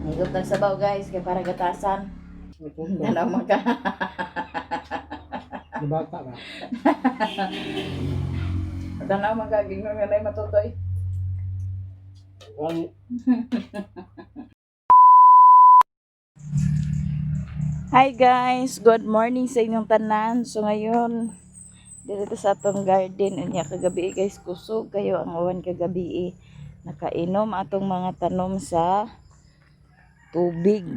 Higop ng sabaw guys, kay para gatasan. Tanaw man ka. Bata ka. Tanaw man ka, gingnon nga na matutoy. Hi guys, good morning sa inyong tanan. So ngayon, dito sa atong garden, unya kagabi guys, kusog kayo ang awan kagabi. Nakainom atong mga tanom sa tubig.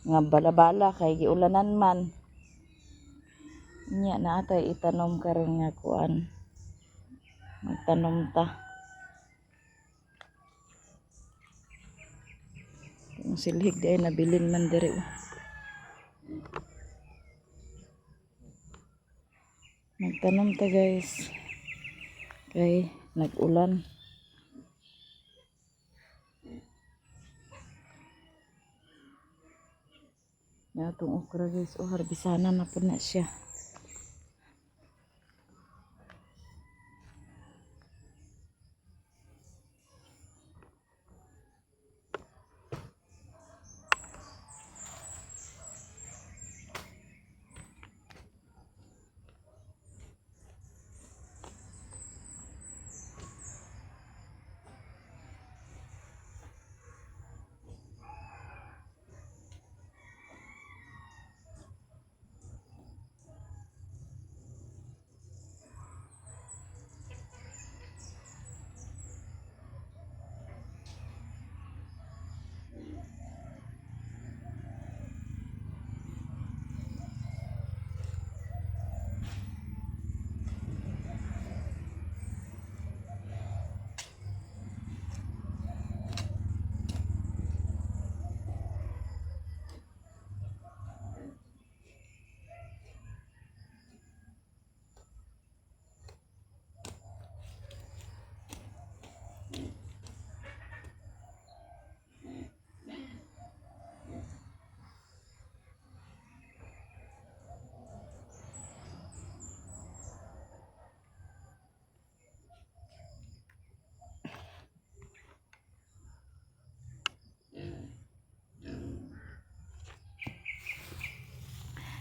Nga balabala kay giulanan man. Unya na atay itanom karon nga kuan. Magtanom ta. Kung silhig day nabilin man diri. Magtanom ta guys. Kay nag-ulan. Na itong okra guys, harbisanan na po na siya.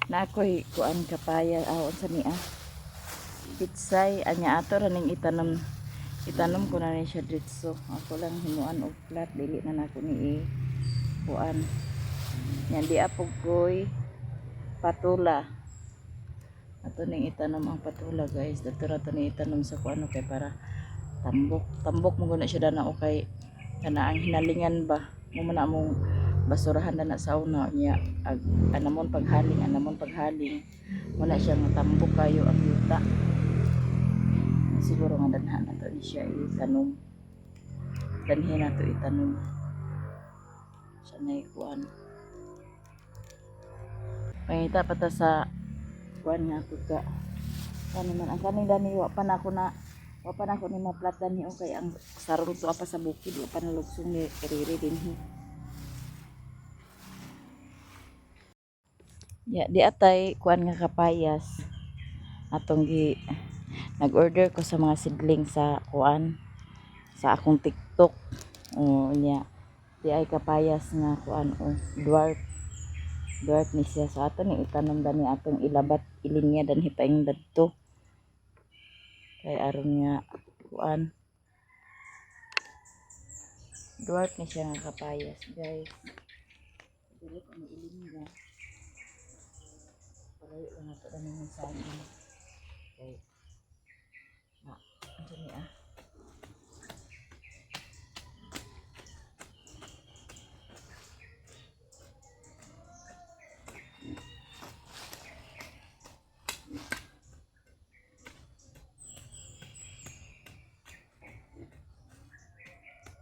Na ako'y kuan kapaya awon sa niya. Pitsay anya ato raning itanom ko na rin siya dritso. Ako lang himuan og plat dili na nako ni kuan. Yan di apog koy patula. Ato ning itanom ang patula guys. Dito ra to ni itanom sa kuan kay para tambok mo guna siya dana o kay kana ang hinalingan ba mo man among basurahan na sa una niya anamon paghaling wala siya nga tambok kayo ang yuta. Siguro nga danhan na to ni siya itanom, danhin na to itanom sa naikuan pangita pa ta sa kuan nga tuga kani man ang kaning dani wa pa nako ni maplat dani o kay ang sarong to apa sa bukid wa pa nalugsong ni keriri dinhi. Ya, di atay kuan nga kapayas. Atong nag-order ko sa mga sidling sa kuan sa akong TikTok. O nya, di ay kapayas nga kuan o dwarf. Dwarf ni siya sa aton ni itanom dani atong ilabat ilinya dan hipaing dadto. Kay aron nga kuan dwarf ni siya nga kapayas, guys. Dili ko ni ilinya. Parayo lang nato dani ng saging. Okay. Ito ni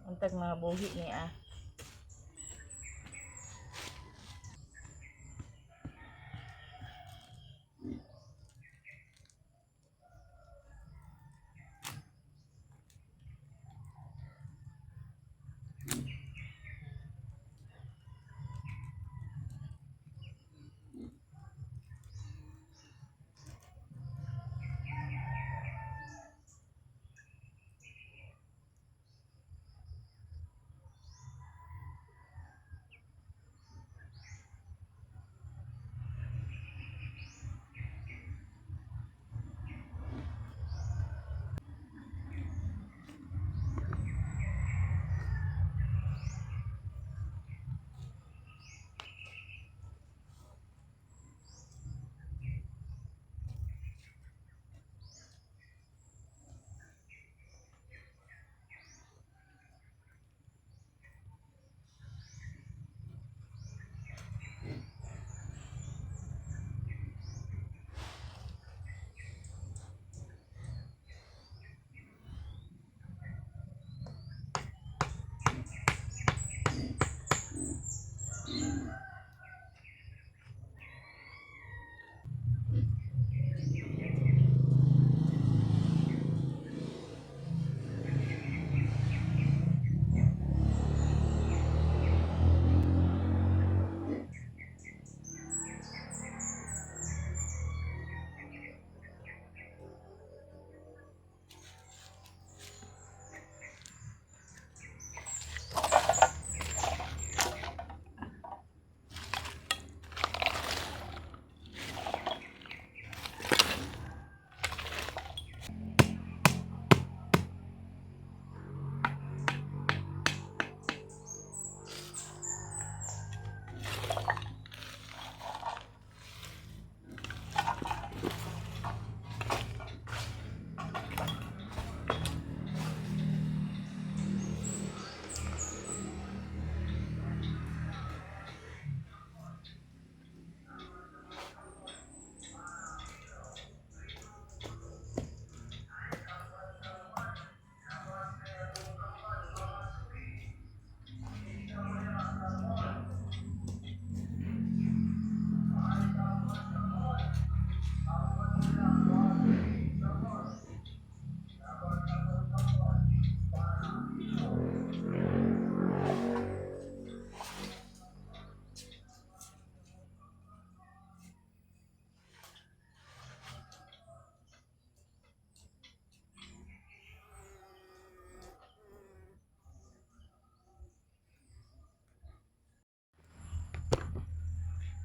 untag mga buhi ni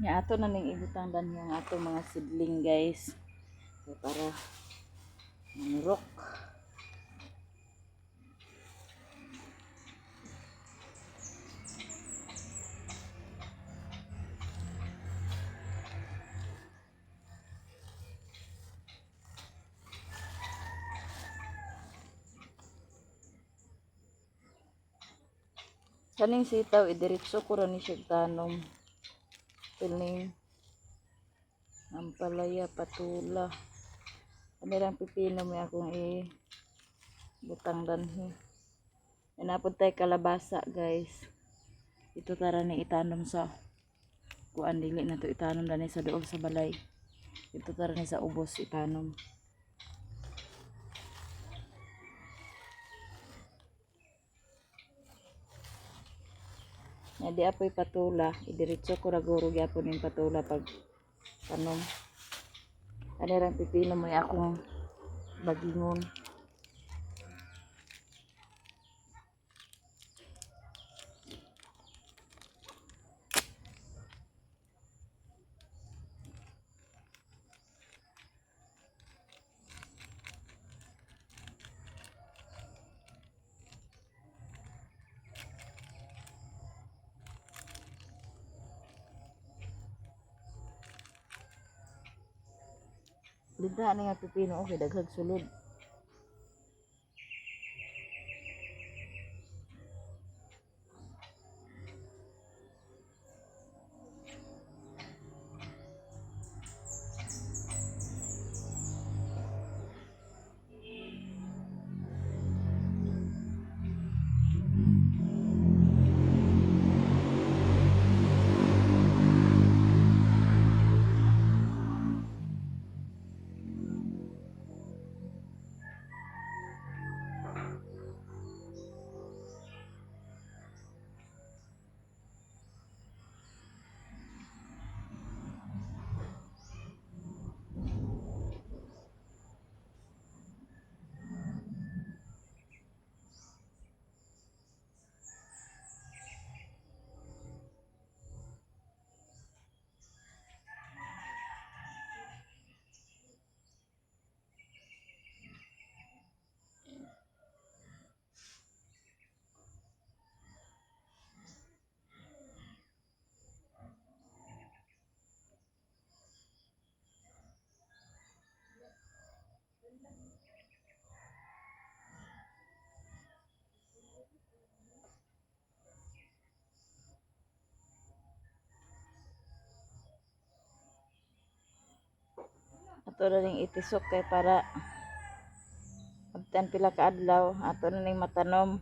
Nya ato na ning ibutang danhiyang ato mga sidling guys. So, para manurok. Kaning sitaw idiretso ko ra ni siya tanom. Tining ampalaya patula. Kanirang pipino may akong butang danhi. Napod tay kalabasa guys. Ito tara ni itanom sa kuan dili na to itanom dani sa dool sa balay. Ito tara ni sa ubos itanom. Nya di apoy patula, idiretso ko ra guro gyapon ning patula pag tanom. Kanirang pipino may akong bagingon. Linta ani nga pipino okay daghag sulod. Ato na ning itisok kay para abtan pila ka adlaw ato na ning matanom.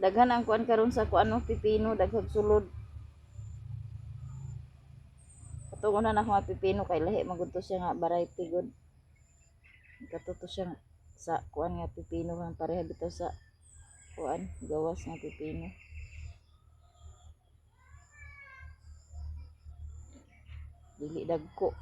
Daghan ang kuan karon sa kuan no pipino daghag sulod. Katungo na ako nga pipino kay lahi magud to siya nga variety good. Katuto siya sa kuan nga pipino nga pareha bitaw sa kuan gawas nga pipino. Dili dagko.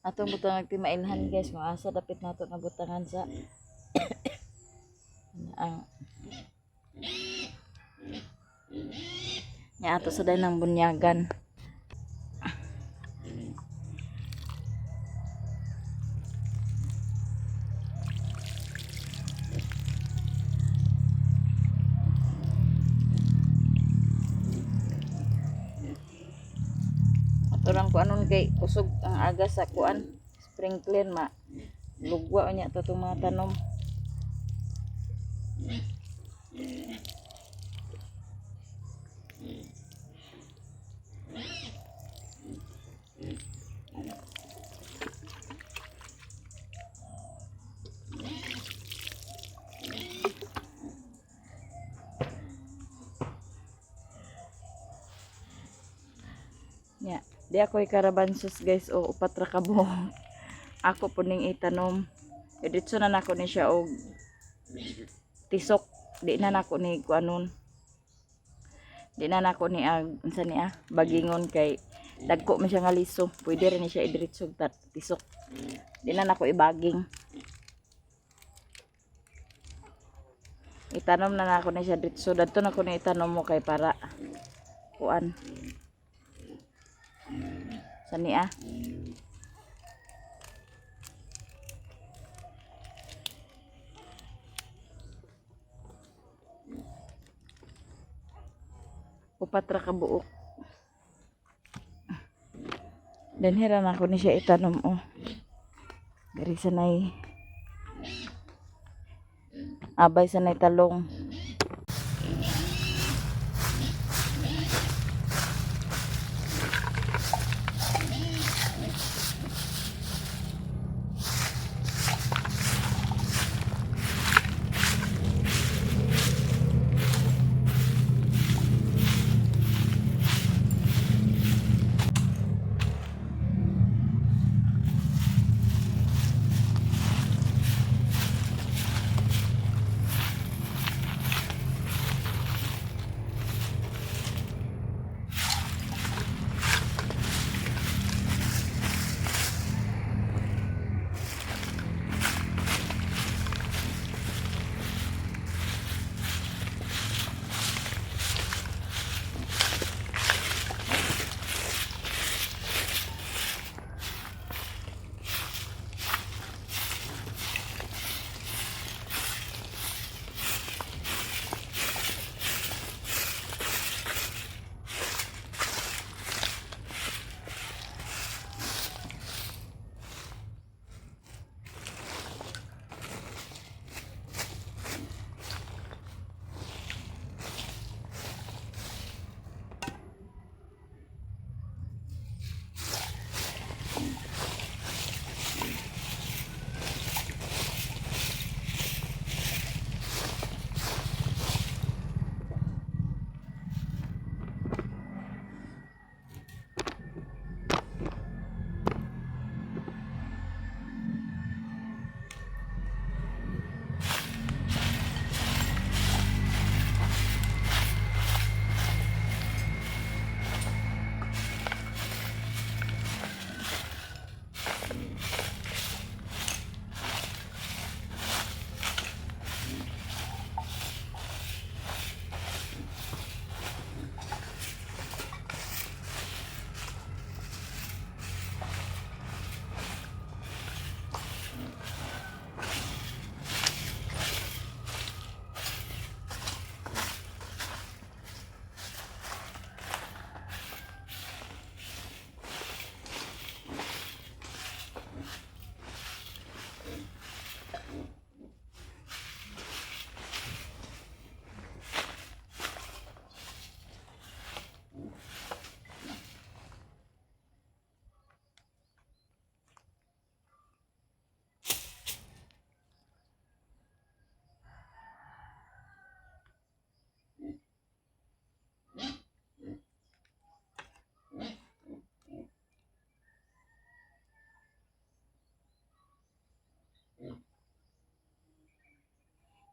Atong butang nagtimailhan guys kung asa dapit nato na butangan sa ang nya ato sa ng bunyagan. Ato lang ko anon kay kusog ang aga sa kuan sprinkler ma lugwa nya to itong mga tanom. Ya, di ako karabansos guys o upat ra ka buhok. Ako po ning itanom. Editso na nako ni siya og tisok. Di na nako ni kuanon. Di na nako ni unsa ni bagingon kay dagko man siya nga liso. Pwede rin ni siya idiretso tisok. Di na nako ibaging. Itanom na nako ni siya diretso. Dadto nako ni itanom mo kay para kuan. Sani upat ra ka buok. Dan heran ako ni siya itanom Dari sanay abay sanay talong.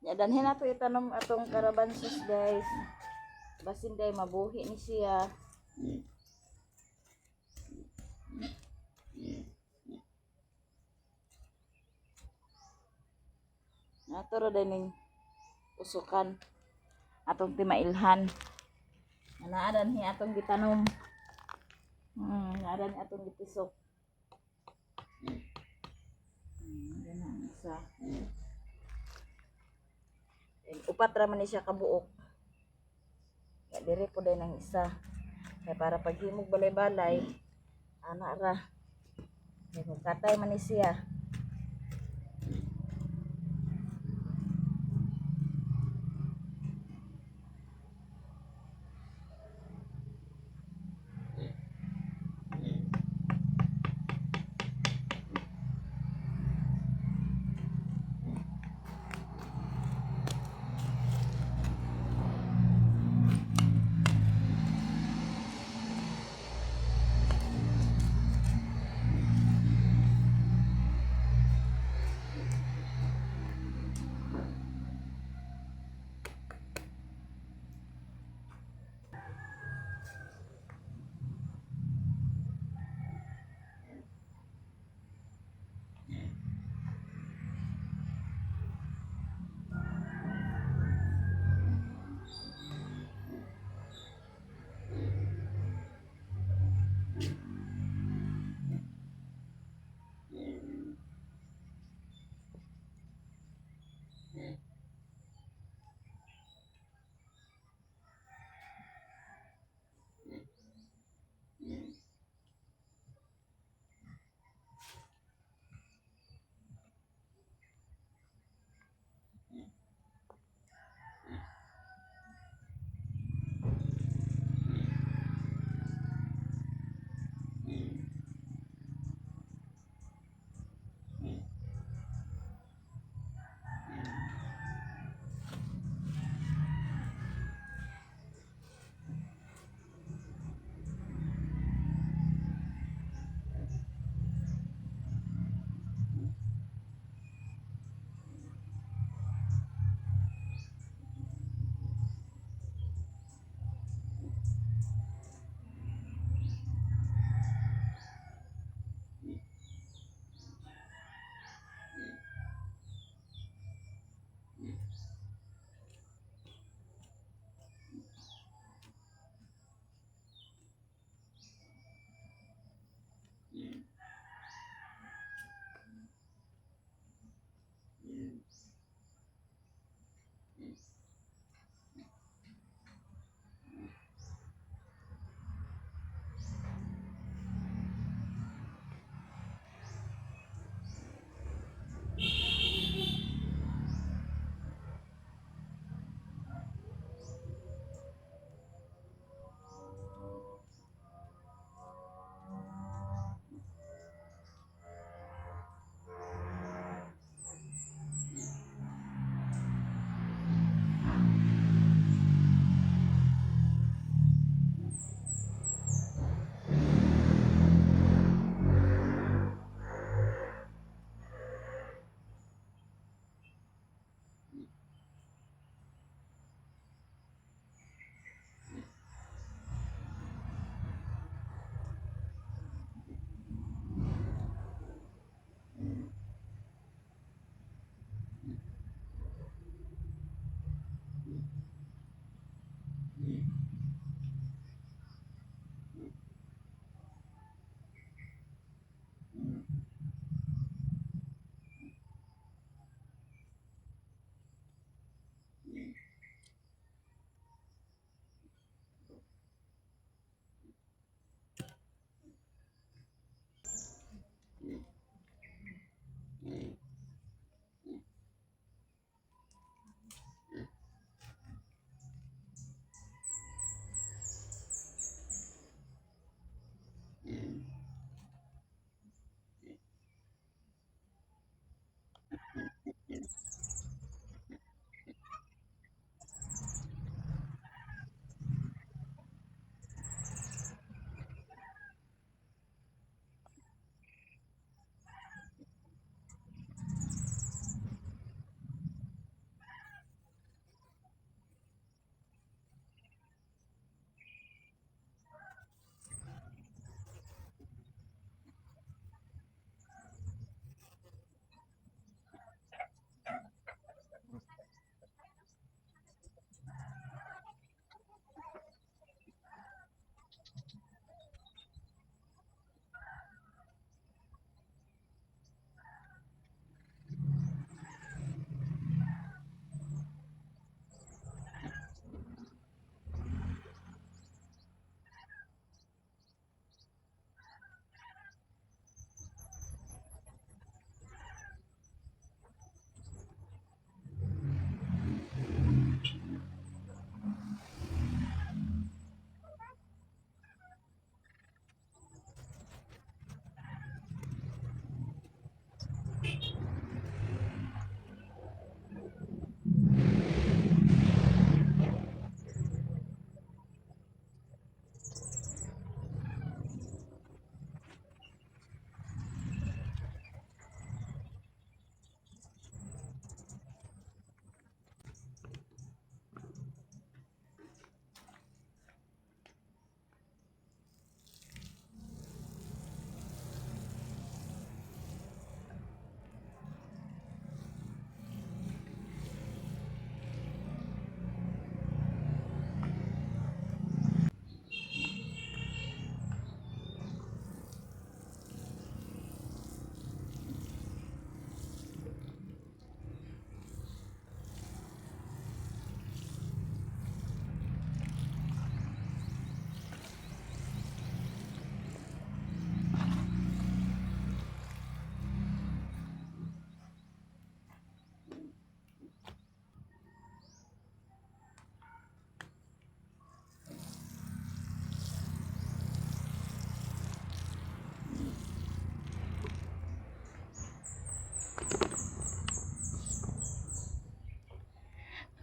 Ya danhin nato itanom atong karabansos guys. Basin day mabuhi ni siya. Ato ra dining usukan atong timailhan. Anaadan hi atong gitanom. Anaadan atong gitisok. Yan ang isa. Upat ra man ni siya kabuok. Ya dire po din ang isa. Kaya para paghimog balay-balay, ana ra. Kaya magkatay man ni siya.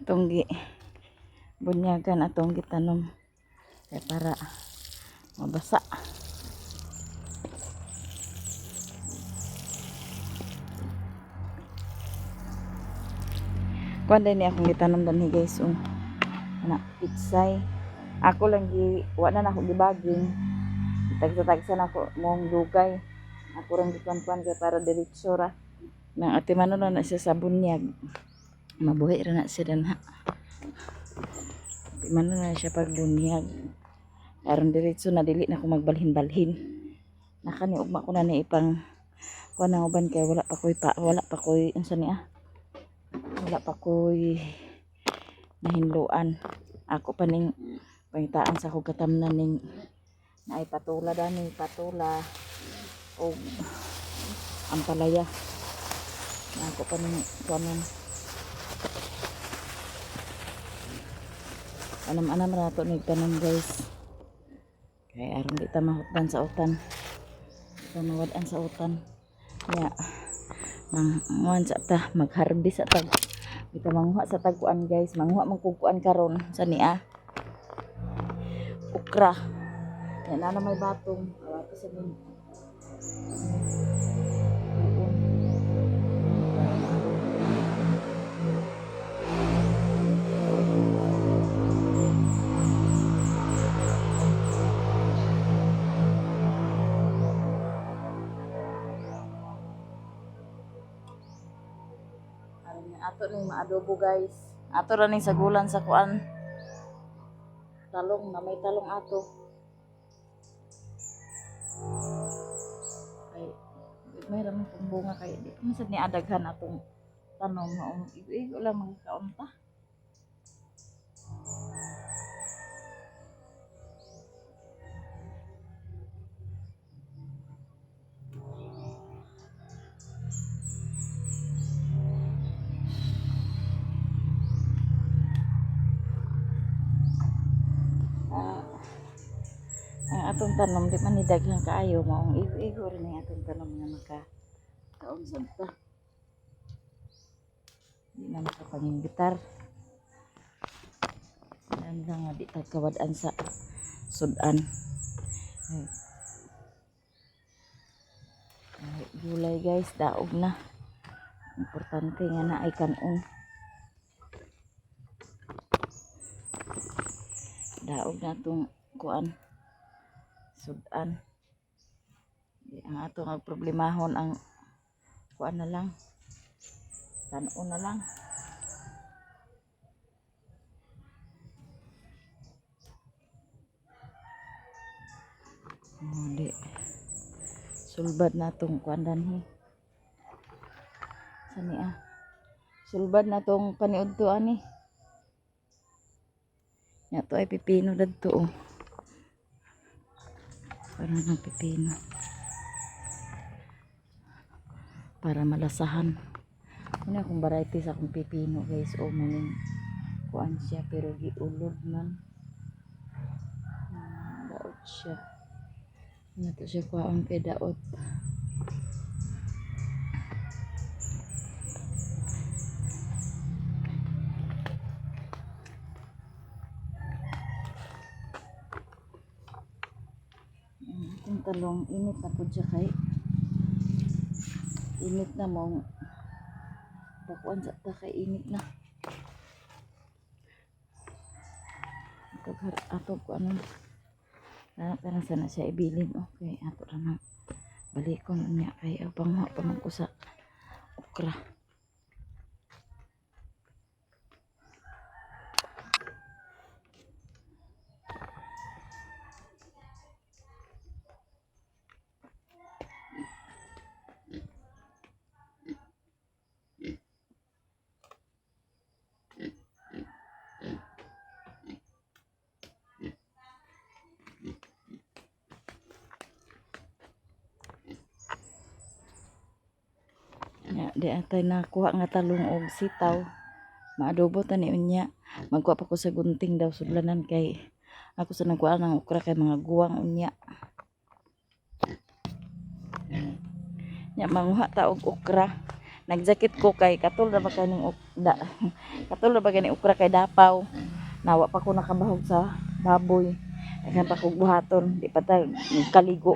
atong gi bunyagan, atong gitanom kay para mabasa. Kuan din akong gitanom danhi guys, na pitsay. Ako lang gi wala na ako gibaging. Tagsa-tagsa na ako mong dugay. Ako lang gikuan-kuan kay para diretso ra. Nang ate manon na siya sa bunyag. Mabuhi ra na siya danha. Ate manon na siya pag bunyag. Aron diretso na dili na ako magbalhin-balhin. Nakani ugma ko na ni ipang kuan ang uban kay wala pa koy unsa niya? Wala pa koy nahinluan. Ako pa ning pangitaan sa akong katamnan ning naay patula dani, patula o ampalaya. Ako pa ning kuanon. Anam-anam ra to nig tanom guys. Kay aron di ta mahutdan sa utan. Di ta mawad-an sa utan. Ya. Manguan sa ta, mag-harvest sa tag. Kita manguha sa tagkuan guys, manguha man kukuan karon sa niya. Okra. Yan na may batong. Awato sa min. Ato ning maadobo guys. Ato ra ning sagulan sa kuan. Talong na may talong ato. Ay, may ramon kung bunga kay di man sad ni adaghan atong tanom maong igo lang mga kaunta. Ang atong tanom di man ni daghan kaayo maong igo rin ang atong tanom nga maka kaunsad ta. Di na makapanginggitar. Yan lang nga di tagkawad-an sa sudan. Ay, gulay guys, daog na. Importante nga na ay kanon. Daog na itong kuan sudan. Ang atong problемahon ang kuan na lang. Kanon na lang. Hindi. Sulbad na itong kuan danhi. Sani sulbad na itong paniud to ani. Yato ay pipino dadto Parang ng pipino. Para malasahan. Ano akong variety sa akong pipino guys. Maning kuan siya pero giulod man. Daot siya. Nato siya kuan kay daot. Itong talong init na po siya kay init na mong pakuan sa ta kay init na. Ato ko ano parang sana siya ibilin. Okay, ato ra na balikon niya kay pangha pa man ko sa okra. Di atay nakuha nga talong og sitaw. Maadobo ta ni unya. Magkuha pa ko sa gunting daw sudlanan kay ako sa nagkuha ng okra kay mga guwang unya. Nya manguha ta og okra. nagjakit ko kay katul na ba kaning katul na ba kaning ukra kay dapaw. Nawa pa ko nakabahog sa baboy. Daghan pa kog buhaton, di pa ta kaligo.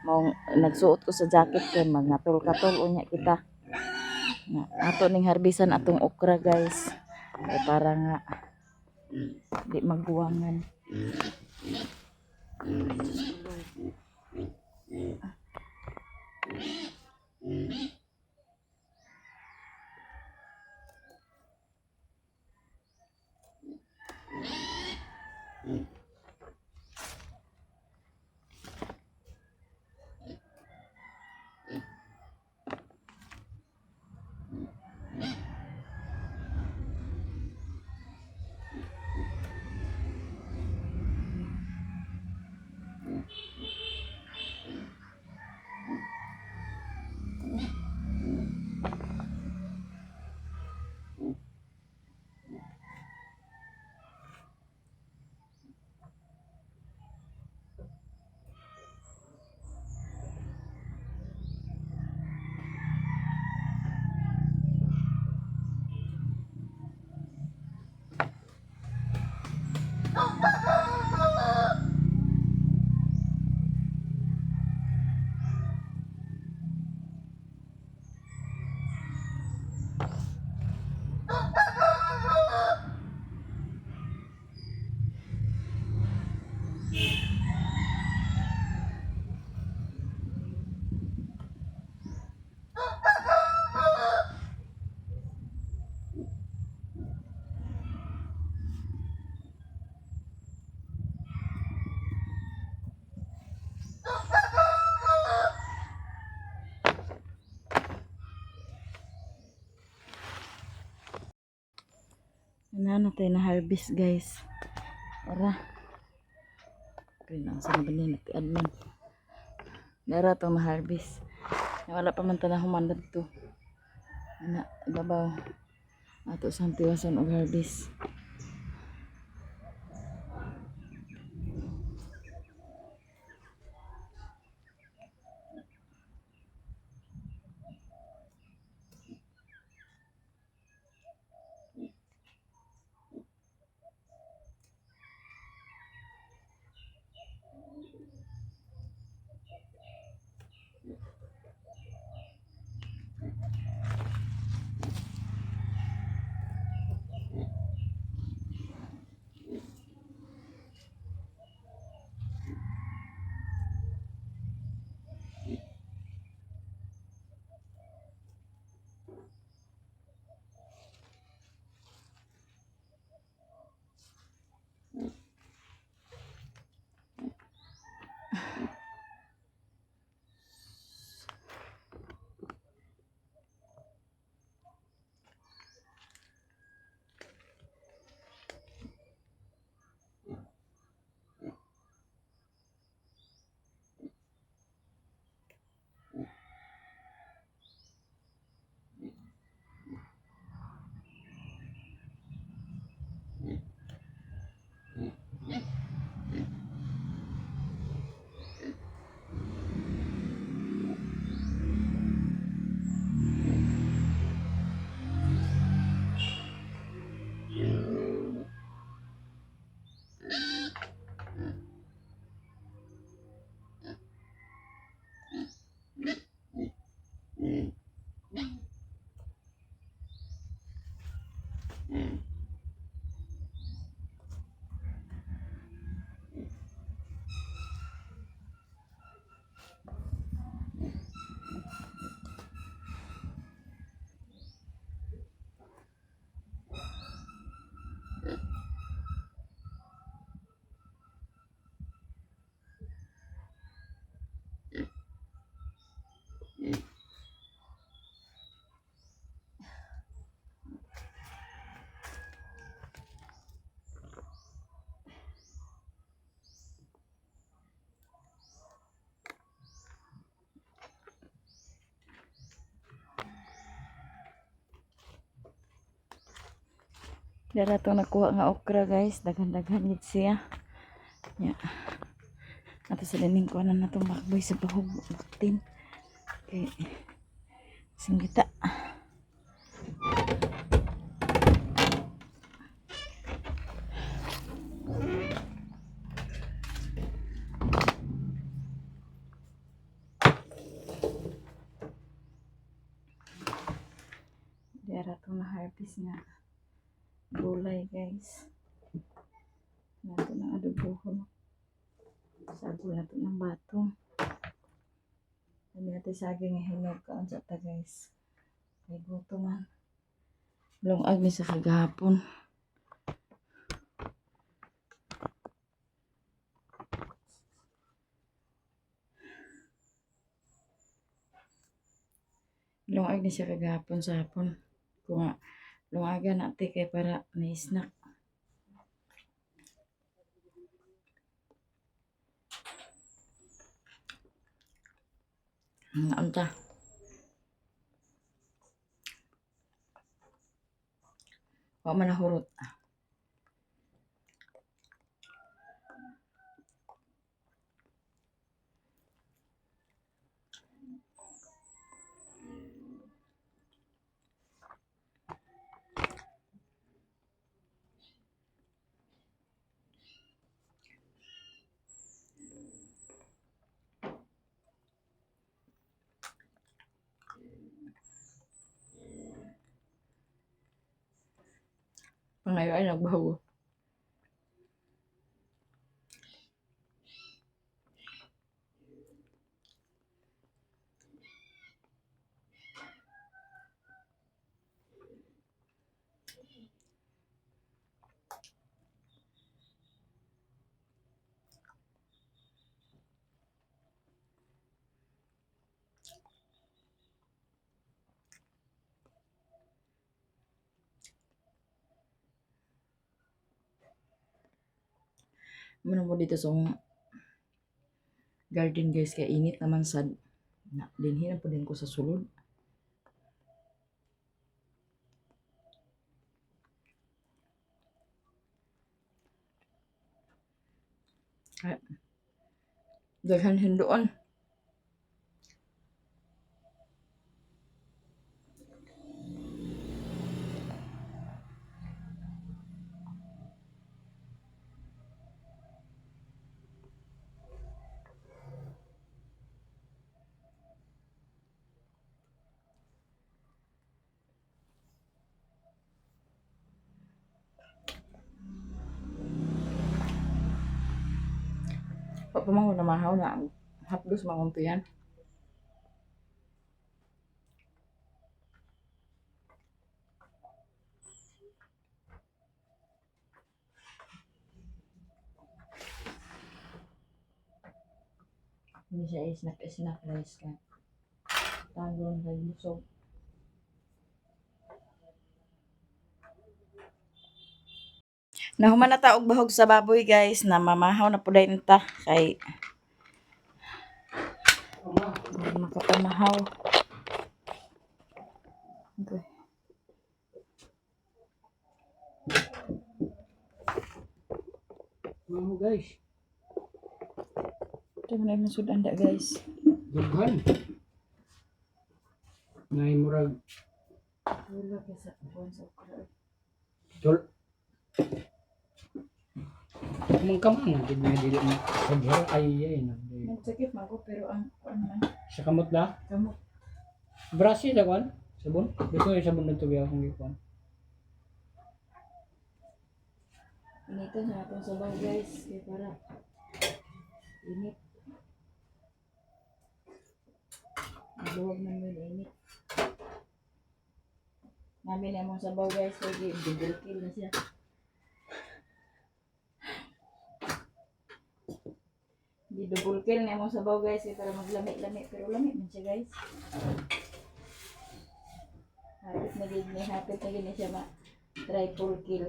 Mao nagsuot ko sa jacket kay magngatol-katol unya kita. Ato ning harbisan atong okra guys. Ay para nga di magbuwangan. Ano tayo na harvest guys. Tara. Okay na sa nabali natin man. Dara to na harvest. Wala pa man tanah humandad to. Ana ibabaw. Ato sang tiwason og harvest. Dara to nakuha nga okra guys, daghan-daghan gid siya. Ya. Ato sa dining kuanan na tong bakboy sa bahog tin. Okay. Singgita. Dara to na harvest nga gulay guys. Nato na adobohon. Sago na to ng batong. Ano natin saging hinog kaon sa ta guys. May guto man. Lungag ni sa kagahapon. Lungag ni siya kagahapon sa hapon. Kung lungagan natin kay para may snack. Anta. Wa man nahurot. Pangayo ay nagbaho. Muna mo dito sa garden guys kaya init naman sad. Na dinhi po din ko sa sulod. Ay, daghan hindoon. Pag pamangon na mahaw na hapdos manguntihan. Hindi siya snack rice ka. Tangon sa busog. Nahuman na taog bahog sa baboy guys na mamahaw na pud ta kay makapamahaw. Okay. Wow guys, Ito na yung sudan da guys. daghan. Nay murag Wala kasi buwan sa okra. tol. Kamang di na dili na sagyar ay na. Nagsakit man ko pero ang ano man Sa kamot la, kamo brasi sa kwan, sabon. Gusto yung sabon ng tubi akong gikuan. inita sa atong sabaw guys kay para init. Maluwag namin init. Namin among sabaw guys kay double kill na siya. Di double kill na among sabaw guys kay para maglami-lami pero lami man siya guys. Hapit na gid ni siya ma triple kill.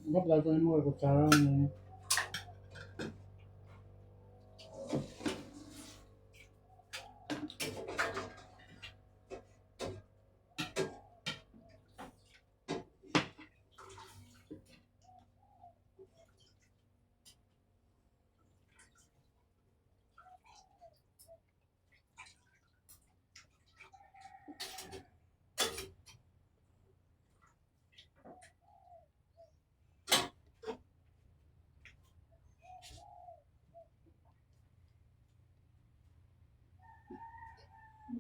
Dapat gagawin mo kutsara mo.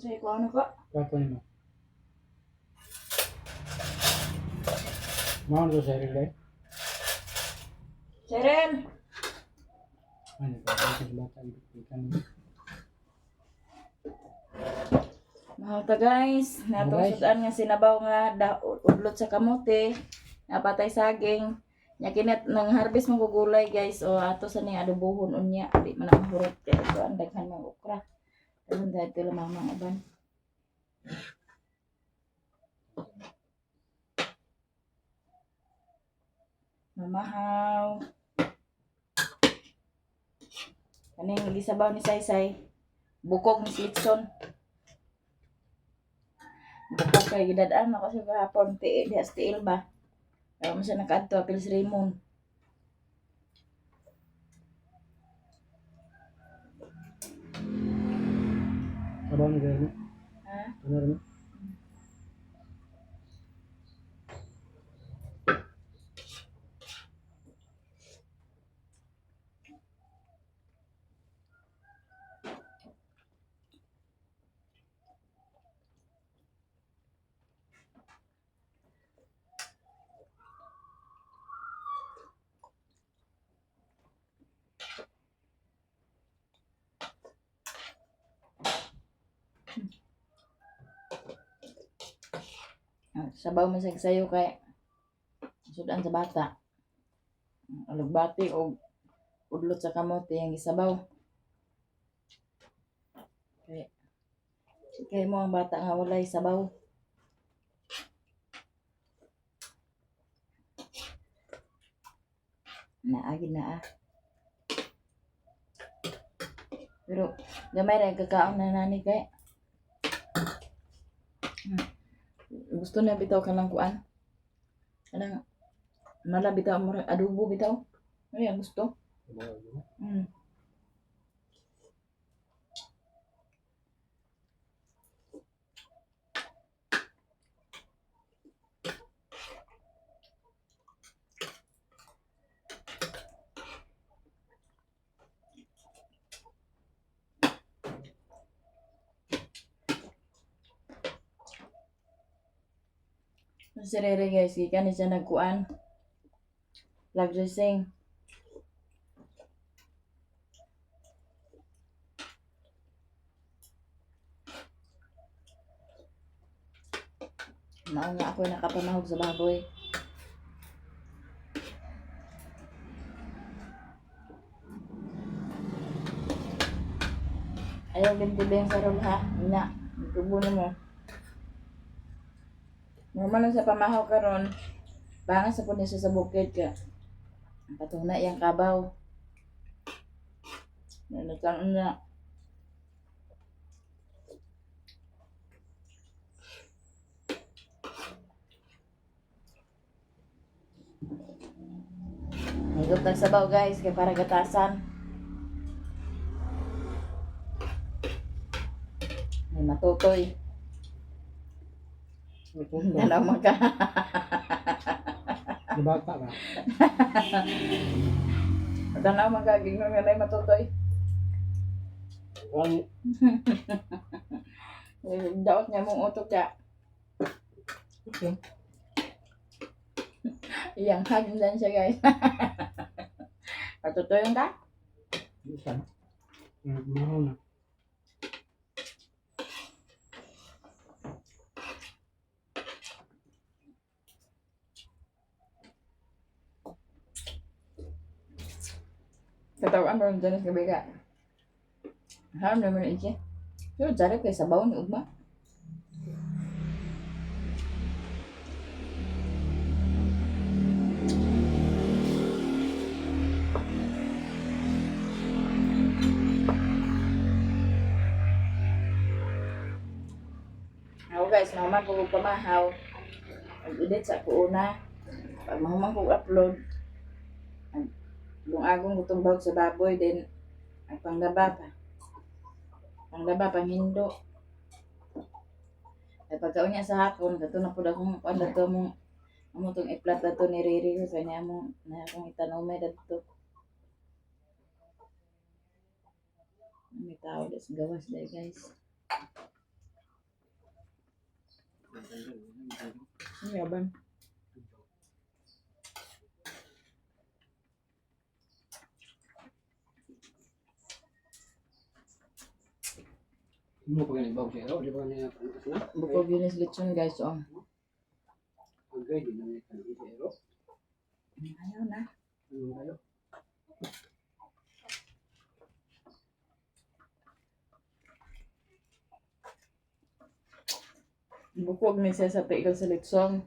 Say ko ano ko? Gagawin mo. Mahal to sa rin eh. Cheryl! Ano ba? Ito sa bata. Ikan. Mahal guys. Natungsudan nga sinabaw nga udlot sa kamote. Napatay saging. Nya kinat nang harvest mo gulay guys. O ato sa ning adobohon unya. Di man na mahurot. Kaya ito ang daghan mga okra. Ayun dahil ito lamang mga uban. Mamahaw. Kaning gisabaw ni Saysay. Bukog ni Sitson. Bukog kay gidadaan ako sa kahapon. Di as tiil ba? Kaya mo siya nakaadto. Apil si Raymond. Sabaw ni Gary. Ha? Ano rin? Sabaw mo sa sayo kay sudan sa bata. Alugbati o udlot sa kamote yung isabaw. Kaya mo ang bata nga walay sabaw. Naagi na ah. Pero gamay rin kakaon na nani kay. Gusto na bitaw ka lang kuan. Anang mala bitaw mo adobo bitaw. Ano yan gusto? Mm. Si Rere guys, gikan ni siya nagkuan. Flag dressing. Mao nga ako nakapanahog sa baboy. Ayaw bintibeng sa rol ha. Ina, tubo na mo. Normal lang sa pamahaw karon. Bangas sa punis sa bukid ka. Patuna yang kabaw. Nanatang na. Higop ng sabaw guys, kay para gatasan. May matutoy. Tanaw maka. Di bata ka. Tanaw maka, gingon nga na matutoy. Ang Daot niya mong utok ya. okay. Iyang hagin lang siya guys. Matutoy ka? Isa. Mahal na. Katawan mo rin dyan sa biga. Haram naman na siya. Pero jarip kay sabaw ni Ugma. guys, naman ko pamahaw. Mag-edit sa ko una. Pag mahuman ko upload, yung agong gutong bawag sa baboy, then ang panglaba pa. Panglaba, panghindo. Ay pagkaon niya sa hapon, kato na po akong kuan dato mo tong i-plat dato ni Riri ko kanya mo na akong itanome dato. May tao des gawas dai guys. Ano yaban? Mo pa ganit ba siya? Di ba niya panas na? Bukog Yunis lechon guys, oh. Agay din na kan ero. Ayaw na. Ano kayo? Bukog ni siya sa pigal sa lechon.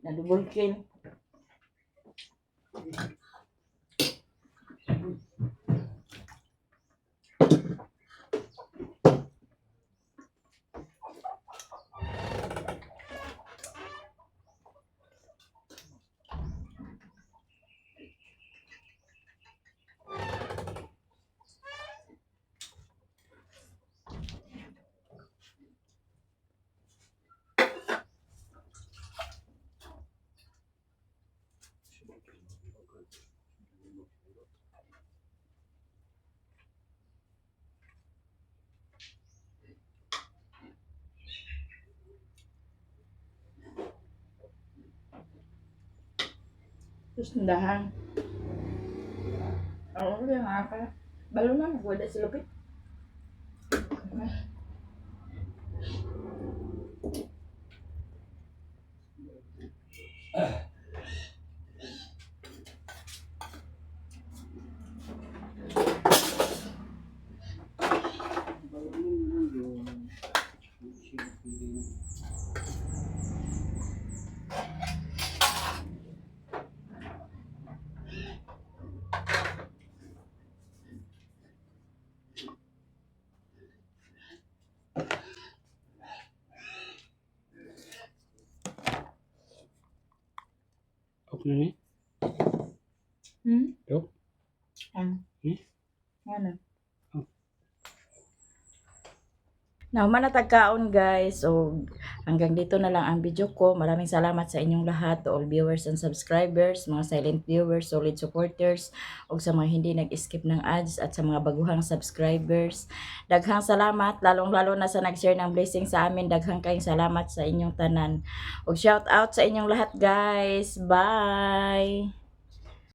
Na double kill. Terus tindahan. Oo, udah nga ka. Balo na, magwada si Lupit. Okay na ni? Yo. Ano? Oh. Nauman na tagkaon guys. So, hanggang dito na lang ang video ko. Maraming salamat sa inyong lahat, to all viewers and subscribers, mga silent viewers, solid supporters, ug sa mga hindi nag-skip ng ads, at sa mga baguhang subscribers. Daghang salamat, lalong-lalo na sa nag-share ng blessing sa amin. Daghang kayong salamat sa inyong tanan. Ug shout out sa inyong lahat guys. Bye!